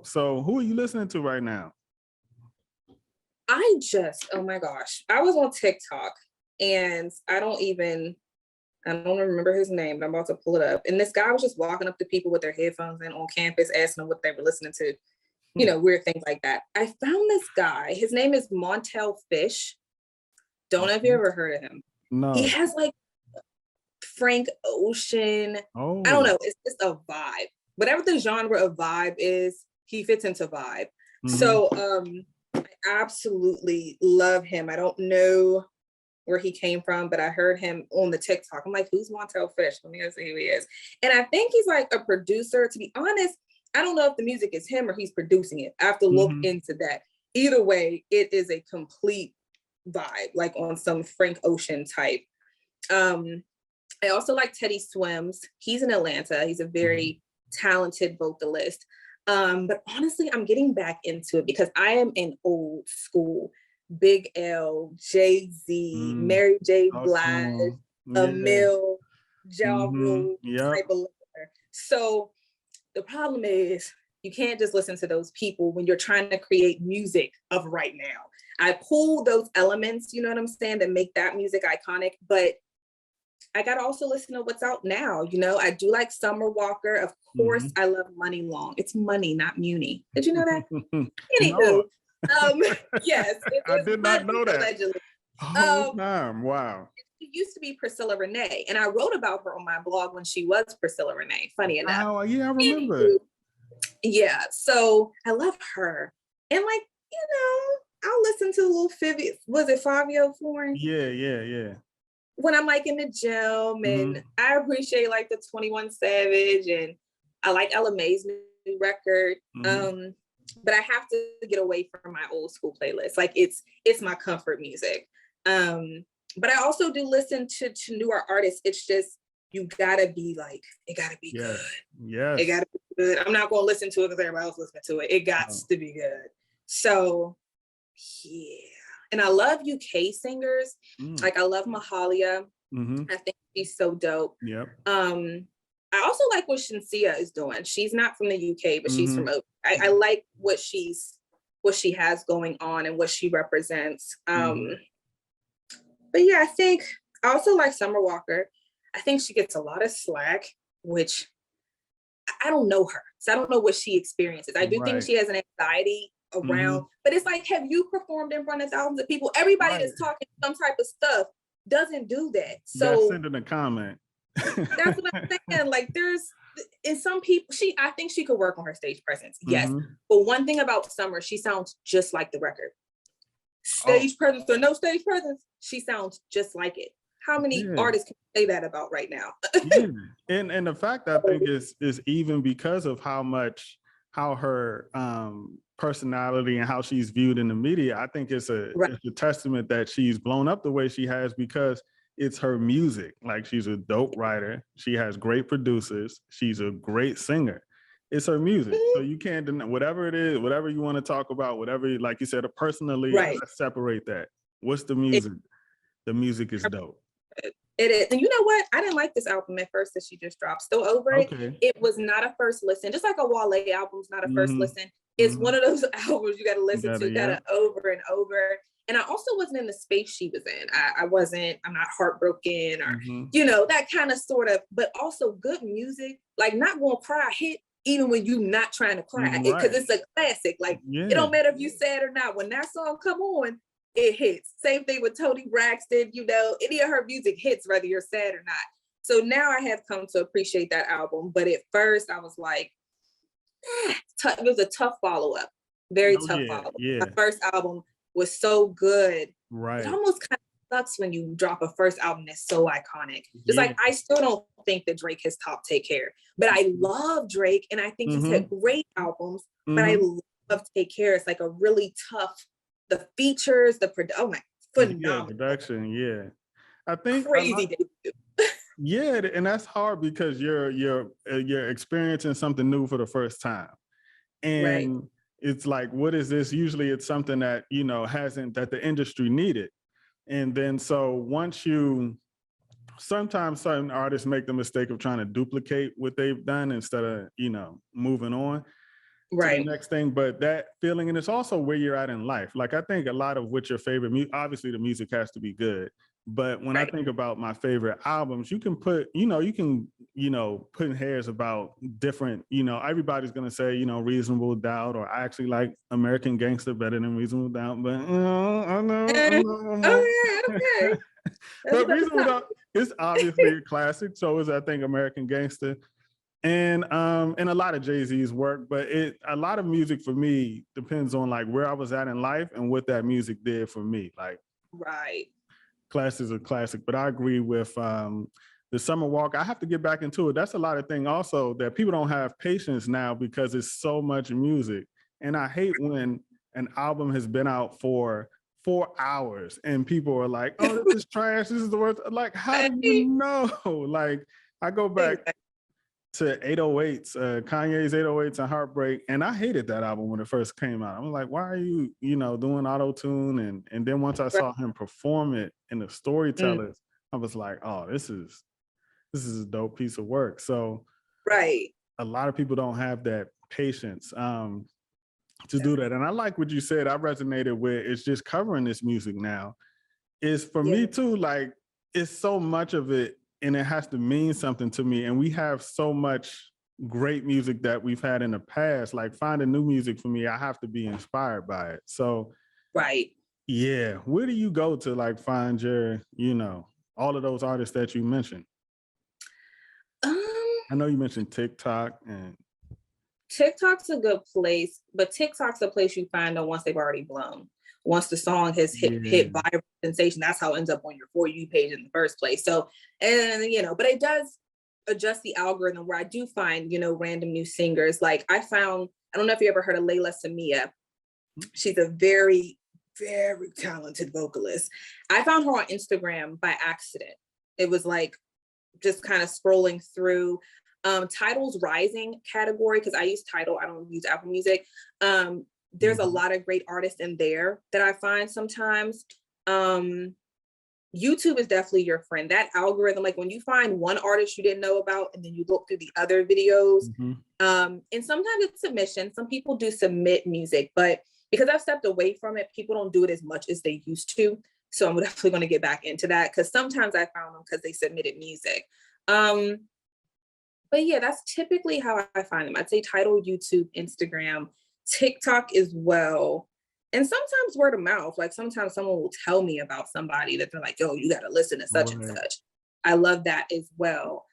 dope. So who are you listening to right now? Oh my gosh, I was on TikTok and I don't remember his name, but I'm about to pull it up. And this guy was just walking up to people with their headphones in on campus, asking them what they were listening to, weird things like that. I found this guy. His name is Montel Fish. Don't know if you ever heard of him. No. He has like Frank Ocean. Oh. I don't know. It's just a vibe. Whatever the genre of vibe is, he fits into vibe. So I absolutely love him. I don't know where he came from, but I heard him on the TikTok. I'm like, who's Montel Fish? Let me go see who he is. And I think he's like a producer. To be honest, I don't know if the music is him or he's producing it. I have to look into that. Either way, it is a complete vibe, like on some Frank Ocean type. I also like Teddy Swims. He's in Atlanta. He's a very talented vocalist. But honestly, I'm getting back into it because I am an old school Big L, Jay-Z, Mary J. Blige, Emil, Ja Rule type of listener. So the problem is you can't just listen to those people when you're trying to create music of right now. I pull those elements, you know what I'm saying, that make that music iconic, but I got to also listen to what's out now. I do like Summer Walker. Of course, I love Money Long. It's Money, not Muni. Did you know that? Anywho, yes. I did not know that. Allegedly. Wow. She used to be Priscilla Renee, and I wrote about her on my blog when she was Priscilla Renee, funny enough. Oh, yeah, I remember. Yeah, so I love her. And I'll listen to a little Fabio Foreign? Yeah. When I'm like in the gym, and I appreciate like the 21 Savage, and I like Ella Mae's new record. But I have to get away from my old school playlist. Like it's my comfort music. But I also do listen to newer artists. It's just, you gotta be like, it gotta be good. Yes. It gotta be good. I'm not gonna listen to it because everybody else listening to it. It got to be good. So yeah. And I love UK singers. Like I love Mahalia. I think she's so dope. Yep. I also like what Shinsia is doing. She's not from the UK, but she's from over. I like what she has going on and what she represents. But yeah, I think I also like Summer Walker. I think she gets a lot of slack, which I don't know her. So I don't know what she experiences. I do think she has an anxiety around, but it's like, have you performed in front of thousands of people? Everybody that's talking some type of stuff doesn't do that. So send in a comment. That's what I'm saying. Like in some people, I think she could work on her stage presence. Yes. But one thing about Summer, she sounds just like the record. Stage presence or no stage presence, she sounds just like it. How many artists can say that about right now? And the fact I think is even because of how her personality and how she's viewed in the media. I think it's a testament that she's blown up the way she has because it's her music. Like, she's a dope writer. She has great producers. She's a great singer. It's her music. So you can't deny whatever it is, whatever you want to talk about, whatever, like you said, personally, let's separate that. What's the music? The music is dope. It is. And you know what? I didn't like this album at first that she just dropped. Still over it. It was not a first listen. Just like a Wale album's not a first listen. It's one of those albums you got to listen to kind of over and over. And I also wasn't in the space she was in. I'm not heartbroken or, that kind of sort of, but also good music, like not gonna cry hit even when you're not trying to cry, because it's a classic. Like, it don't matter if you sad or not. When that song come on, it hits. Same thing with Toni Braxton, any of her music hits whether you're sad or not. So now I have come to appreciate that album. But at first I was like, it was a tough follow-up. Very tough follow-up. The first album was so good. It almost kind of sucks when you drop a first album that's so iconic. Just like, I still don't think that Drake has topped Take Care, but I love Drake and I think he's had great albums, but I love Take Care. It's like a really tough, the features, phenomenal. Production, I think crazy. And that's hard because you're experiencing something new for the first time. And it's like, what is this? Usually it's something that, that the industry needed. And then so sometimes certain artists make the mistake of trying to duplicate what they've done instead of, moving on. to the Right. next thing, but that feeling, and it's also where you're at in life. Like I think a lot of what your favorite obviously the music has to be good, but when I Right. think about my favorite albums, you can put, put in hairs about different, everybody's gonna say, Reasonable Doubt, or I actually like American Gangster better than Reasonable Doubt, but I know. Okay, okay. That's But about to Reasonable come. Doubt is obviously a classic. So is, I think, American Gangster, and a lot of Jay-Z's work. But a lot of music for me depends on like where I was at in life and what that music did for me. Like Right. classics are classic, but I agree with the Summer Walk. I have to get back into it. That's a lot of thing also that people don't have patience now because it's so much music, and I hate when an album has been out for 4 hours and people are like, oh, this is trash, this is the worst. Like, how do you know? Like, I go back Exactly. to 808s, Kanye's 808s and Heartbreak, and I hated that album when it first came out. I'm like, why are you, doing auto tune? And then once I Right. saw him perform it in the Mm. storytellers, I was like, oh, this is a dope piece of work. So Right. a lot of people don't have that patience to do that. And I like what you said. I resonated with it's just covering this music now. Is for Yeah. me too, like it's so much of it and it has to mean something to me. And we have so much great music that we've had in the past. Like finding new music for me, I have to be inspired by it. So Right. yeah, where do you go to like find your, all of those artists that you mentioned? Um, I know you mentioned TikTok and TikTok's a good place, but TikTok's a place you find them once they've already blown. Once the song has hit yeah. viral sensation, that's how it ends up on your For You page in the first place. So, and but it does adjust the algorithm where I do find, random new singers. Like I don't know if you ever heard of Layla Samia. She's a very, very talented vocalist. I found her on Instagram by accident. It was like just kind of scrolling through Tidal's rising category, because I use Tidal, I don't use Apple Music. There's a lot of great artists in there that I find sometimes. YouTube is definitely your friend. That algorithm, like when you find one artist you didn't know about and then you look through the other videos, and sometimes it's submission. Some people do submit music, but because I've stepped away from it, people don't do it as much as they used to. So I'm definitely going to get back into that because sometimes I found them because they submitted music. But yeah, that's typically how I find them. I'd say Tidal, YouTube, Instagram, TikTok as well. And sometimes word of mouth. Like sometimes someone will tell me about somebody that they're like, yo, you got to listen to such and Right. such. I love that as well.